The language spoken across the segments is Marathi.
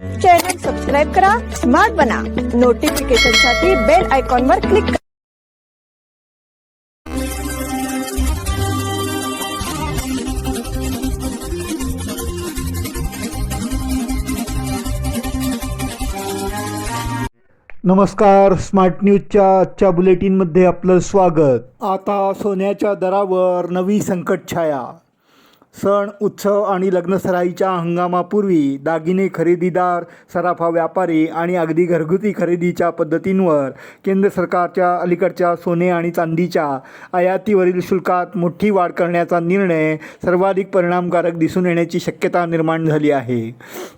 चॅनल सबस्क्राइब करा, स्मार्ट बना, नोटिफिकेशनसाठी बेल आयकॉनवर क्लिक करा. नमस्कार. स्मार्ट न्यूजच्या आजच्या बुलेटिनमध्ये आपलं स्वागत. आता सोन्याच्या दरावर नवी संकटछाया. सण, उत्सव आणि लग्नसराईच्या हंगामापूर्वी दागिने खरेदीदार, सराफा व्यापारी आणि अगदी घरगुती खरेदीच्या पद्धतींवर केंद्र सरकारच्या अलीकडच्या सोने आणि चांदीच्या आयातीवरील शुल्कात मोठी वाढ करण्याचा निर्णय सर्वाधिक परिणामकारक दिसून येण्याची शक्यता निर्माण झाली आहे.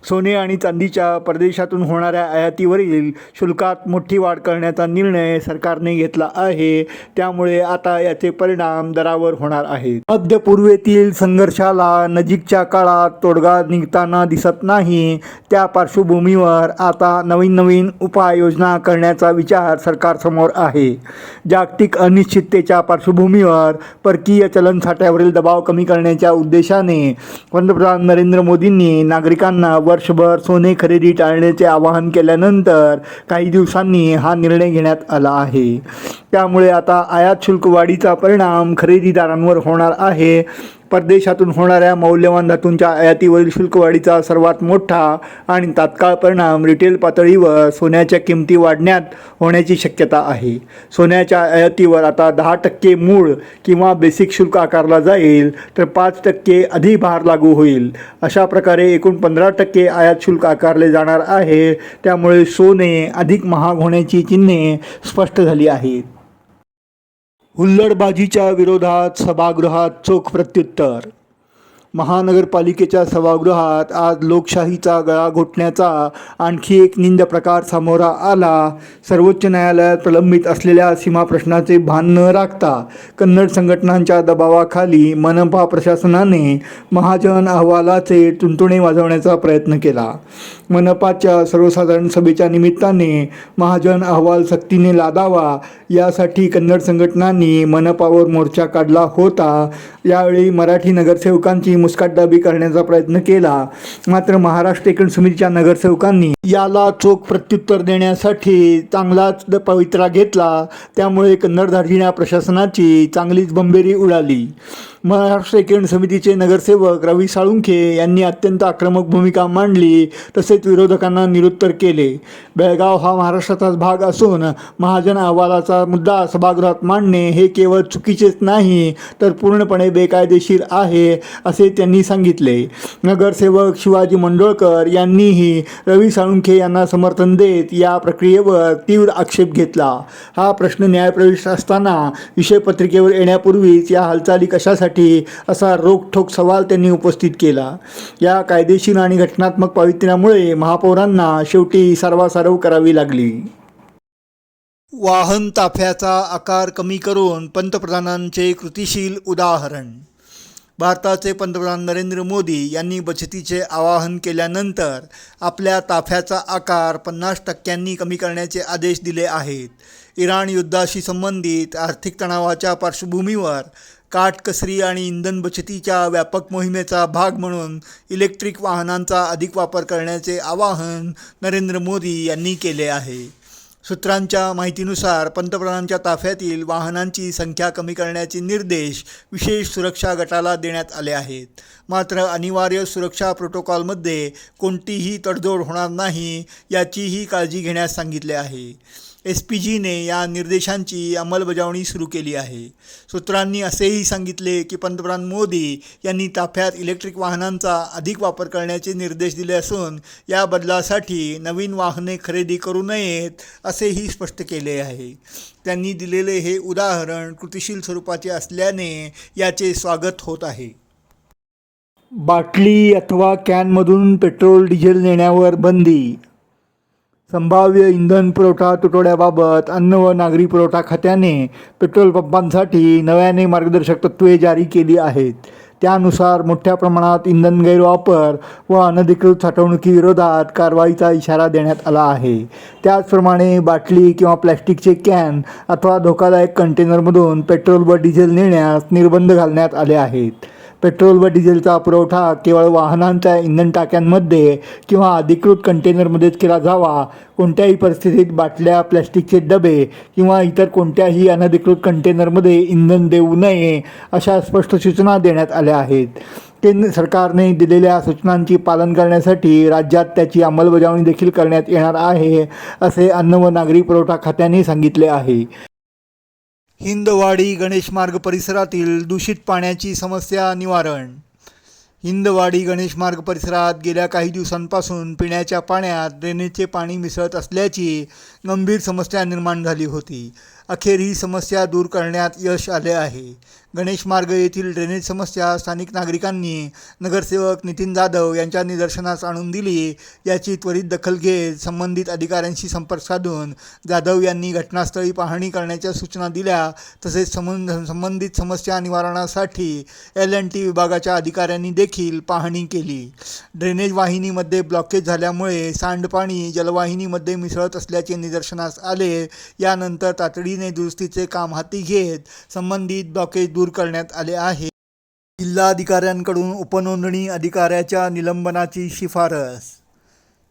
सोने आणि चांदीच्या परदेशातून होणाऱ्या आयातीवरील शुल्कात मोठी वाढ करण्याचा निर्णय सरकारने घेतला आहे. त्यामुळे आता याचे परिणाम दरावर होणार आहेत. मध्य पूर्वेतील संघर्षाला नजीकच्या काळात तोडगा निघताना दिसत नाही. त्या पार्श्वभूमीवर आता नवीन उपाययोजना करण्याचा विचार सरकारसमोर आहे. जागतिक अनिश्चिततेच्या पार्श्वभूमीवर परकीय चलनसाठ्यावरील दबाव कमी करण्याच्या उद्देशाने पंतप्रधान नरेंद्र मोदींनी नागरिकांना वर्षभर सोने खरेदी टाळण्याचे आवाहन केल्यानंतर काही दिवसांनी हा निर्णय घेण्यात आला आहे. त्यामुळे आता आयात शुल्क वाढीचा परिणाम खरेदीदारांवर होणार आहे. परदेशातून होणाऱ्या मौल्यवान धातूंच्या आयातीवरील शुल्कवाढीचा सर्वात मोठा आणि तात्काळ परिणाम रिटेल पातळीवर सोन्याच्या किमती वाढण्यात होण्याची शक्यता आहे. सोन्याच्या आयातीवर आता 10% मूळ किंवा बेसिक शुल्क आकारला जाईल, तर 5% अधिभार लागू होईल. अशा प्रकारे एकूण 15% आयात शुल्क आकारले जाणार आहे. त्यामुळे सोने अधिक महाग होण्याची चिन्हे स्पष्ट झाली आहेत. हुल्लडबाजीच्या विरोधात सभागृहात चोख प्रत्युत्तर. महानगरपालिकेच्या सभागृहात आज लोकशाहीचा गळा घोटण्याचा आणखी एक निंद प्रकार समोर आला. सर्वोच्च न्यायालयात प्रलंबित असलेल्या सीमाप्रश्नाचे भान न राखता कन्नड संघटनांच्या दबावाखाली मनपा प्रशासनाने महाजन अहवालाचे तुणतुणे वाजवण्याचा प्रयत्न केला. मनपाच्या सर्वसाधारण सभेच्या निमित्ताने महाजन अहवाल सक्तीने लादावा यासाठी कन्नड संघटनांनी मनपावर मोर्चा काढला होता. यावेळी मराठी नगरसेवकांची मुस्काटदाबी करण्याचा प्रयत्न केला. मात्र महाराष्ट्र एकन समितीच्या नगरसेवकांनी याला चोख प्रत्युत्तर देण्यासाठी चांगलाच पवित्रा घेतला. त्यामुळे कन्नड दार्जिण्या प्रशासनाची चांगलीच बंबेरी उडाली. महाराष्ट्र एकन समितीचे नगरसेवक रवी साळुंखे यांनी अत्यंत आक्रमक भूमिका मांडली. तसेच विरोधकांना निरुत्तर केले. बेळगाव हा महाराष्ट्राचाच भाग असून महाजन अहवालाचा मुद्दा सभागृहात मांडणे हे केवळ चुकीचेच नाही, तर पूर्णपणे बेकायदेशीर आहे असे त्यांनी सांगितले. नगरसेवक शिवाजी मंडोळकर यांनीही रवी साळुंखे यांना समर्थन देत या प्रक्रियेवर तीव्र आक्षेप घेतला. हा प्रश्न न्यायप्रविष्ट असताना विषयपत्रिकेवर येण्यापूर्वीच या हालचाली कशासाठी असा रोखठोक सवाल त्यांनी उपस्थित केला. या कायदेशीर आणि घटनात्मक पावित्र्यामुळे महापौरांना शेवटी सारवासारव करावी लागली. वाहन ताफ्याचा आकार कमी करून पंतप्रधानांचे कृतिशील उदाहरण. भारताचे पंतप्रधान नरेंद्र मोदी यांनी बचतीचे आवाहन केल्यानंतर आपल्या ताफ्याचा आकार 50% कमी करण्याचे आदेश दिले आहेत. इराण युद्धाशी संबंधित आर्थिक तणावाच्या पार्श्वभूमीवर काटकसरी आणि इंधन बचतीच्या व्यापक मोहिमेचा भाग म्हणून इलेक्ट्रिक वाहनांचा अधिक वापर करण्याचे आवाहन नरेंद्र मोदी यांनी केले आहे. सूत्रांच्या माहितीनुसार पंतप्रधानांच्या ताफ्यातील वाहनांची संख्या कमी करण्याचे निर्देश विशेष सुरक्षा गटाला देण्यात आले आहेत. मात्र अनिवार्य सुरक्षा प्रोटोकॉलमध्ये कोणतीही तडजोड होणार नाही याचीही काळजी घेण्यास सांगितले आहे. SPGने या निर्देशांची अंमलबजावणी सुरू केली आहे. सूत्रांनी असेही सांगितले की पंतप्रधान मोदी यांनी ताफ्यात इलेक्ट्रिक वाहनांचा अधिक वापर करण्याचे निर्देश दिले असून या बदलासाठी नवीन वाहने खरेदी करू नयेत असेही स्पष्ट केले आहे. त्यांनी दिलेले हे उदाहरण कृतिशील स्वरूपाचे असल्याने याचे स्वागत होत आहे. बाटली अथवा कॅनमधून पेट्रोल डिझेल नेण्यावर बंदी. संभाव्य इंधन पुरवठा तुटवड्याबाबत अन्न व नागरी पुरवठा खात्याने पेट्रोल पंपांसाठी नव्याने मार्गदर्शक तत्त्वे जारी केली आहेत. त्यानुसार मोठ्या प्रमाणात इंधन गैरवापर व अनधिकृत साठवणुकीविरोधात कारवाईचा इशारा देण्यात आला आहे. त्याचप्रमाणे बाटली किंवा प्लॅस्टिकचे कॅन अथवा धोकादायक कंटेनरमधून पेट्रोल व डिझेल नेण्यास निर्बंध घालण्यात आले आहेत. पेट्रोल व डिझेलचा पुरवठा केवळ वाहनांच्या इंधन टाक्यांमध्ये किंवा अधिकृत कंटेनरमध्येच केला जावा. कोणत्याही परिस्थितीत बाटल्या, प्लॅस्टिकचे डबे किंवा इतर कोणत्याही अनधिकृत कंटेनरमध्ये इंधन देऊ नये, अशा स्पष्ट सूचना देण्यात आल्या आहेत. केंद्र सरकारने दिलेल्या सूचनांची पालन करण्यासाठी राज्यात त्याची अंमलबजावणी देखील करण्यात येणार आहे, असे अन्न व नागरी पुरवठा खात्याने सांगितले आहे. हिंदवाडी गणेश मार्ग परिसरातील दूषित पाण्याची समस्या निवारण. हिंदवाडी गणेश मार्ग परिसरात गेल्या काही दिवसांपासून पिण्याच्या पाण्यात ड्रेनेजचे पाणी मिसळत असल्याची गंभीर समस्या निर्माण झाली होती. अखेर ही समस्या दूर करण्यात यश आले आहे. गणेश मार्ग येथील ड्रेनेज समस्या स्थानिक नागरिकांनी नगरसेवक नितीन जाधव यांच्या निदर्शनास आणून दिली. याची त्वरित दखल घेत संबंधित अधिकाऱ्यांशी संपर्क साधून जाधव यांनी घटनास्थळी पाहणी करण्याच्या सूचना दिल्या. तसेच संबंधित समस्या निवारणासाठी L&T विभागाच्या अधिकाऱ्यांनी देखील पाहणी केली. ड्रेनेज वाहिनीमध्ये ब्लॉकेज झाल्यामुळे सांडपाणी जलवाहिनीमध्ये मिसळत असल्याचे निदर्शनास आले. यानंतर तातडीने दुरुस्तीचे काम हाती घेत संबंधित ब्लॉकेज दूर करण्यात आले आहे. जिल्हाधिकाऱ्यांकडून उपनोंदणी अधिकाऱ्याच्या निलंबनाची शिफारस.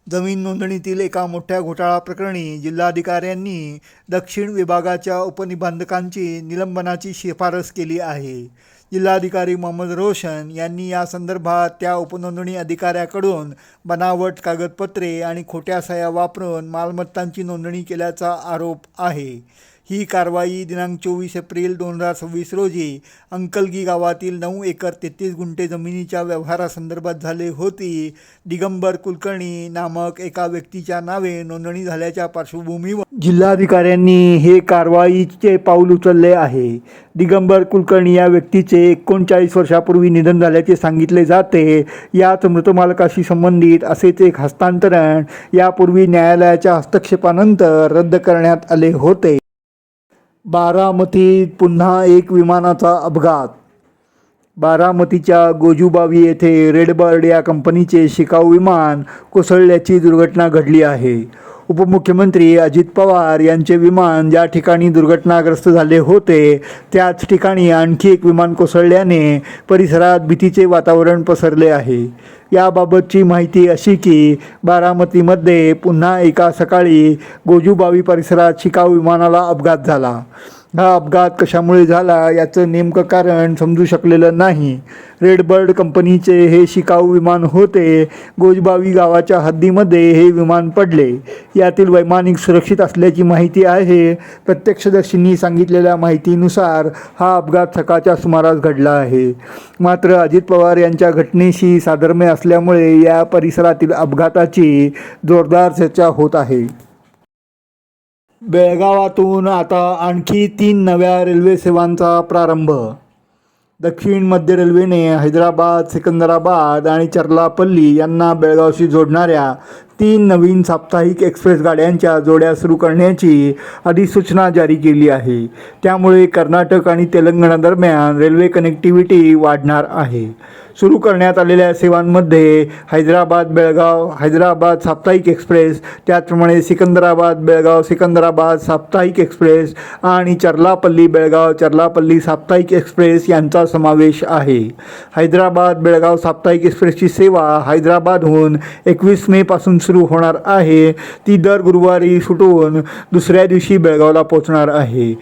जमीन नोंदणीतील एका मोठ्या घोटाळा प्रकरणी जिल्हाधिकाऱ्यांनी दक्षिण विभागाच्या उपनिबंधकांची निलंबनाची शिफारस केली आहे. जिल्हाधिकारी मोहम्मद रोशन यांनी या संदर्भात त्या उपनोंदणी अधिकाऱ्याकडून बनावट कागदपत्रे आणि खोट्या सह्या वापरून मालमत्तांची नोंदणी केल्याचा आरोप आहे. ही कारवाई दिनांक 24 एप्रिल 2026 रोजी अंकलगी गावातील 9 एकर 33 गुंठे जमिनीच्या व्यवहारासंदर्भात झाली होती. दिगंबर कुलकर्णी नामक एका व्यक्तीच्या नावे नोंदणी झाल्याच्या पार्श्वभूमीवर जिल्हाधिकाऱ्यांनी हे कारवाईचे पाऊल उचलले आहे. दिगंबर कुलकर्णी या व्यक्तीचे 39 वर्षापूर्वी निधन झाल्याचे सांगितले जाते. याच मृतमालकाशी संबंधित असेच एक हस्तांतरण यापूर्वी न्यायालयाच्या हस्तक्षेपानंतर रद्द करण्यात आले होते. बारामतीत पुन्हा एक विमानाचा अपघात. बारामतीच्या गोजूबावी येथे रेडबर्ड या कंपनीचे शिकाऊ विमान कोसळल्याची दुर्घटना घडली आहे. उपमुख्यमंत्री अजित पवार यांचे विमान ज्या ठिकाणी दुर्घटनाग्रस्त झाले होते त्याच ठिकाणी आणखी एक विमान कोसळल्याने परिसरात भीतीचे वातावरण पसरले आहे. याबाबतची माहिती अशी की बारामतीमध्ये पुन्हा एका सकाळी गोजूबावी परिसरात शिकाऊ विमानाला अपघात झाला. हा अपघात कशामुळे झाला याचं नेमकं कारण समजू शकलेलं नाही. रेडबर्ड कंपनीचे हे शिकाऊ विमान होते. गोजबावी गावाच्या हद्दीमध्ये हे विमान पडले. यातील वैमानिक सुरक्षित असल्याची माहिती आहे. प्रत्यक्षदर्शींनी सांगितलेल्या माहितीनुसार हा अपघात सकाळच्या सुमारास घडला आहे. मात्र अजित पवार यांच्या घटनेशी साधर्म्य असल्यामुळे या परिसरातील अपघाताची जोरदार चर्चा होत आहे. बेळगावातून आता आणखी 3 नव्या रेल्वे सेवांचा प्रारंभ. दक्षिण मध्य रेल्वेने हैदराबाद, सिकंदराबाद आणि चर्लापल्ली यांना बेळगावशी जोडणाऱ्या 3 नवीन साप्ताहिक एक्सप्रेस गाड्यांच्या जोड्या सुरू करण्याची अधिसूचना जारी केली आहे. त्यामुळे कर्नाटक आणि तेलंगणा दरम्यान रेल्वे कनेक्टिव्हिटी वाढणार आहे. सुरू करण्यात आलेल्या सेवांमध्ये हैदराबाद बेळगाव हैदराबाद साप्ताहिक एक्सप्रेस, त्याचप्रमाणे सिकंदराबाद साप्ताहिक एक्सप्रेस आणि चर्लापल्ली बेळगाव चर्लापल्ली साप्ताहिक एक्सप्रेस यांचा समावेश आहे. हैदराबाद बेळगाव साप्ताहिक एक्सप्रेसची सेवा हैदराबादहून 21 मे पासून सुरू होणार आहे. ती दर गुरुवारी सुटून दुसऱ्या दिवशी बेळगावला पोहोचणार आहे.